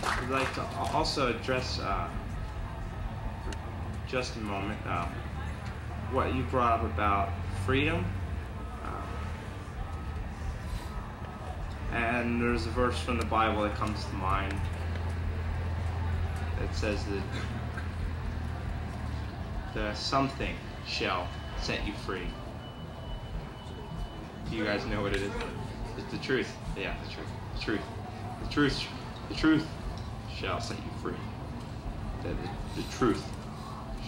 I'd like to also address, for just a moment, what you brought up about freedom. And there's a verse from the Bible that comes to mind that says that the something shall set you free. Do you guys know what it is? It's the truth. Yeah, the truth. The truth. The truth. The truth shall set you free. The truth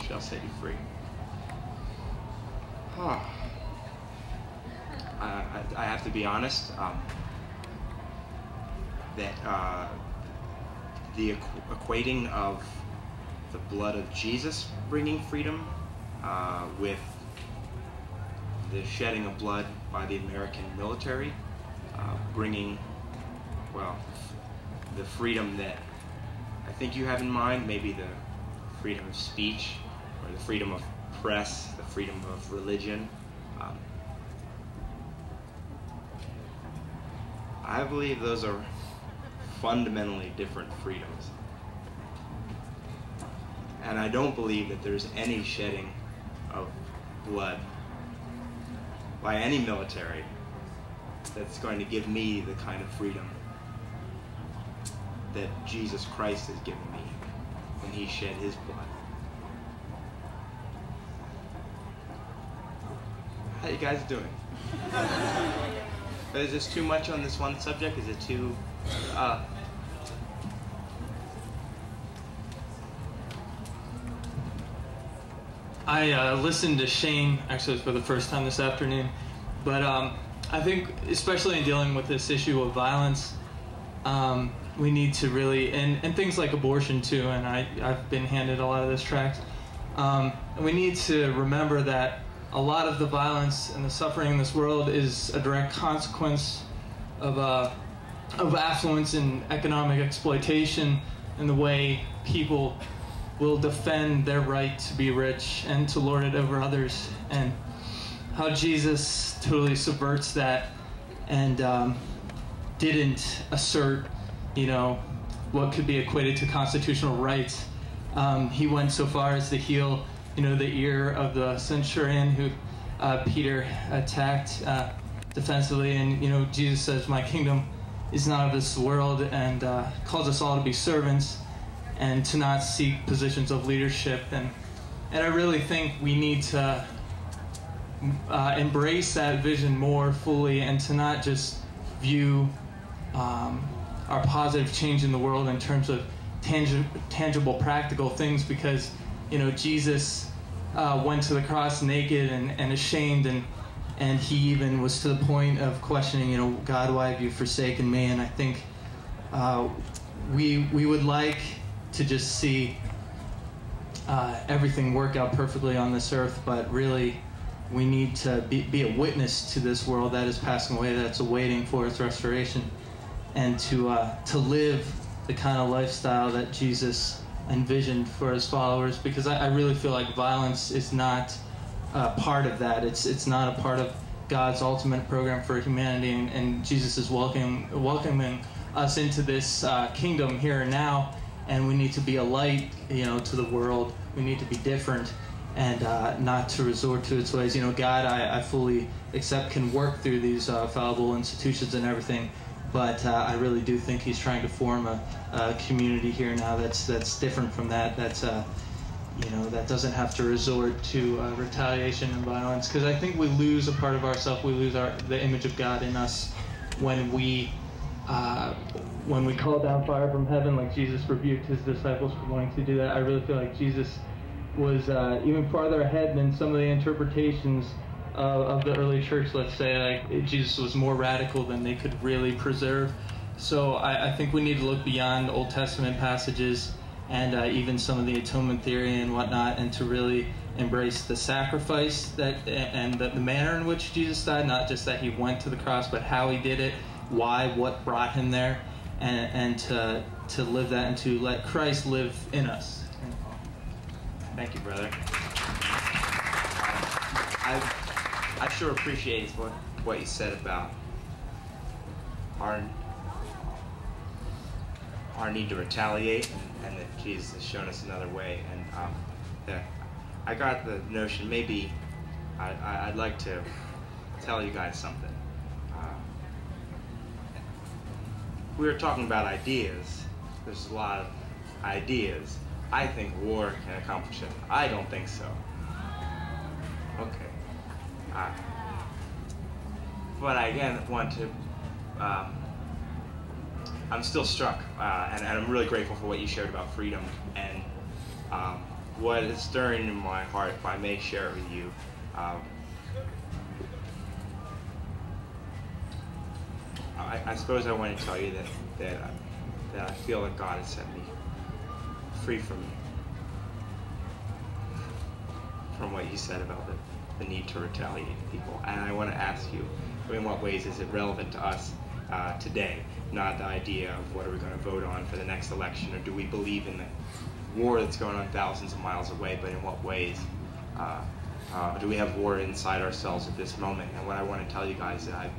shall set you free. I have to be honest. That the equating of the blood of Jesus bringing freedom with the shedding of blood by the American military bringing, well, the freedom that I think you have in mind, maybe the freedom of speech or the freedom of press, the freedom of religion. I believe those are fundamentally different freedoms. And I don't believe that there's any shedding of blood by any military that's going to give me the kind of freedom that Jesus Christ has given me when he shed his blood. How you guys doing? Is this too much on this one subject? Is it too... I listened to Shane, actually for the first time this afternoon, but I think especially in dealing with this issue of violence, we need to really, and things like abortion too, and I've been handed a lot of this tract, we need to remember that a lot of the violence and the suffering in this world is a direct consequence of affluence and economic exploitation and the way people will defend their right to be rich and to lord it over others, and how Jesus totally subverts that and didn't assert, what could be equated to constitutional rights. He went so far as to heal, the ear of the centurion who Peter attacked defensively, and Jesus says, "My kingdom is not of this world," and calls us all to be servants and to not seek positions of leadership. And I really think we need to embrace that vision more fully, and to not just view our positive change in the world in terms of tangible, practical things, because Jesus went to the cross naked and ashamed, and he even was to the point of questioning, God, why have you forsaken me? And I think we would like to just see everything work out perfectly on this earth, but really we need to be a witness to this world that is passing away, that's awaiting for its restoration, and to live the kind of lifestyle that Jesus envisioned for his followers, because I really feel like violence is not part of that. It's not a part of God's ultimate program for humanity, and Jesus is welcoming us into this kingdom here and now, and we need to be a light, to the world. We need to be different, and not to resort to its ways. God, I fully accept, can work through these fallible institutions and everything, but I really do think he's trying to form a community here now that's different from that. That's that doesn't have to resort to retaliation and violence, because I think we lose a part of ourselves. We lose the image of God in us when we call down fire from heaven, like Jesus rebuked his disciples for wanting to do that. I really feel like Jesus was even farther ahead than some of the interpretations of the early church, let's say. Like, Jesus was more radical than they could really preserve. So I think we need to look beyond Old Testament passages and even some of the atonement theory and whatnot, and to really embrace the sacrifice and the manner in which Jesus died, not just that he went to the cross, but how he did it, why, what brought him there, and to live that and to let Christ live in us. Thank you, brother. I sure appreciate what you said about our need to retaliate, and that Jesus has shown us another way. And that I got the notion maybe I'd like to tell you guys something. We were talking about ideas. There's a lot of ideas. I think war can accomplish it. I don't think so. Okay. But I again want to. I'm still struck, and I'm really grateful for what you shared about freedom, and what is stirring in my heart, if I may share it with you. I suppose I want to tell you that I feel that God has set me free from what you said about the need to retaliate people. And I want to ask you, in what ways is it relevant to us today? Not the idea of what are we going to vote on for the next election, or do we believe in the war that's going on thousands of miles away, but in what ways do we have war inside ourselves at this moment? And what I want to tell you guys that I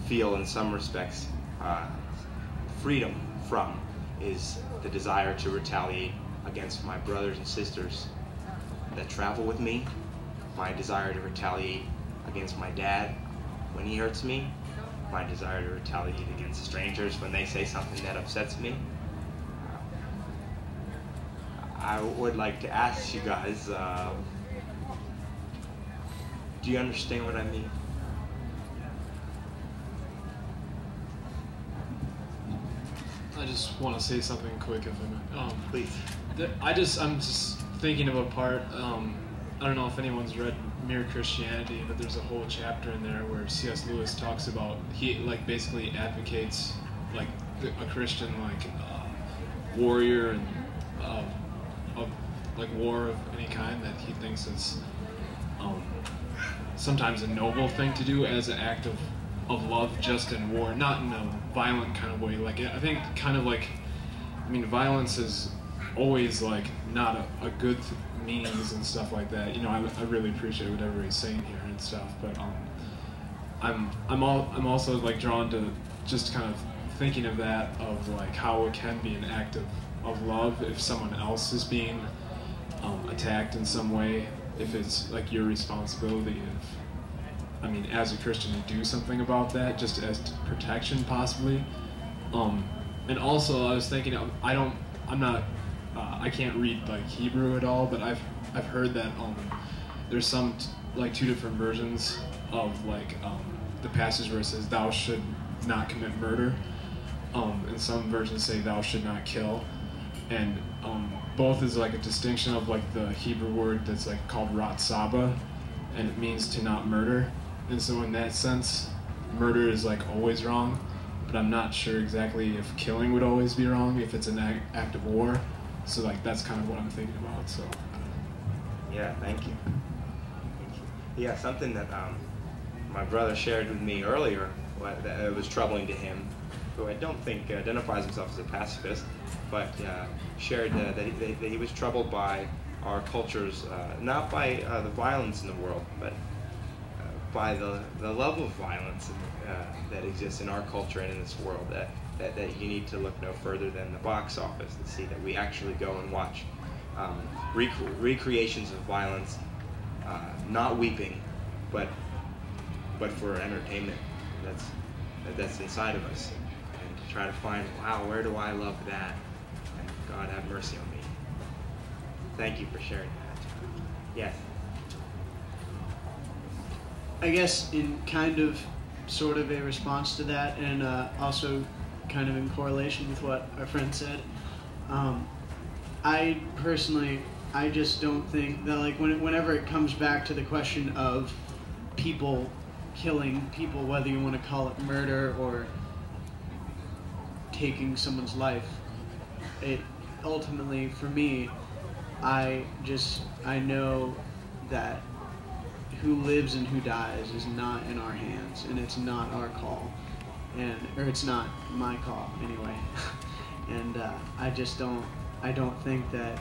feel in some respects freedom from is the desire to retaliate against my brothers and sisters that travel with me, my desire to retaliate against my dad when he hurts me, my desire to retaliate against strangers when they say something that upsets me. I would like to ask you guys, do you understand what I mean? I just want to say something quick if I may. Please. I'm just thinking of a part. I don't know if anyone's read Mere Christianity, but there's a whole chapter in there where C.S. Lewis talks about, he like basically advocates like a Christian warrior and of like war of any kind, that he thinks is sometimes a noble thing to do as an act of love, just in war, not in a violent kind of way. Like I think kind of like, I mean, violence is always like not a good means and stuff like that. You know, I really appreciate whatever he's saying here and stuff, but I'm also like drawn to just kind of thinking of that, of like how it can be an act of love if someone else is being attacked in some way, if it's like your responsibility as a Christian to do something about that, just as protection possibly. And also I was thinking, I can't read like Hebrew at all, but I've heard that there's some like two different versions of like the passage where it says thou should not commit murder, and some versions say thou should not kill, and both is like a distinction of like the Hebrew word that's like called ratzaba, and it means to not murder. And so in that sense, murder is like always wrong, but I'm not sure exactly if killing would always be wrong if it's an act of war. So like that's kind of what I'm thinking about. So yeah, thank you. Yeah, something that my brother shared with me earlier, that was troubling to him, who I don't think identifies himself as a pacifist, but shared that he was troubled by our culture's, not by the violence in the world, but by the level of violence that exists in our culture and in this world, that you need to look no further than the box office to see that we actually go and watch recreations of violence, not weeping, but for entertainment that's inside of us, and to try to find, wow, where do I love that? And God have mercy on me. Thank you for sharing that. Yes. I guess in kind of sort of a response to that, and also kind of in correlation with what our friend said, I just don't think that, like, whenever it comes back to the question of people killing people, whether you want to call it murder or taking someone's life, it ultimately, for me, I know that who lives and who dies is not in our hands, and it's not our call, or it's not my call anyway. And I don't think that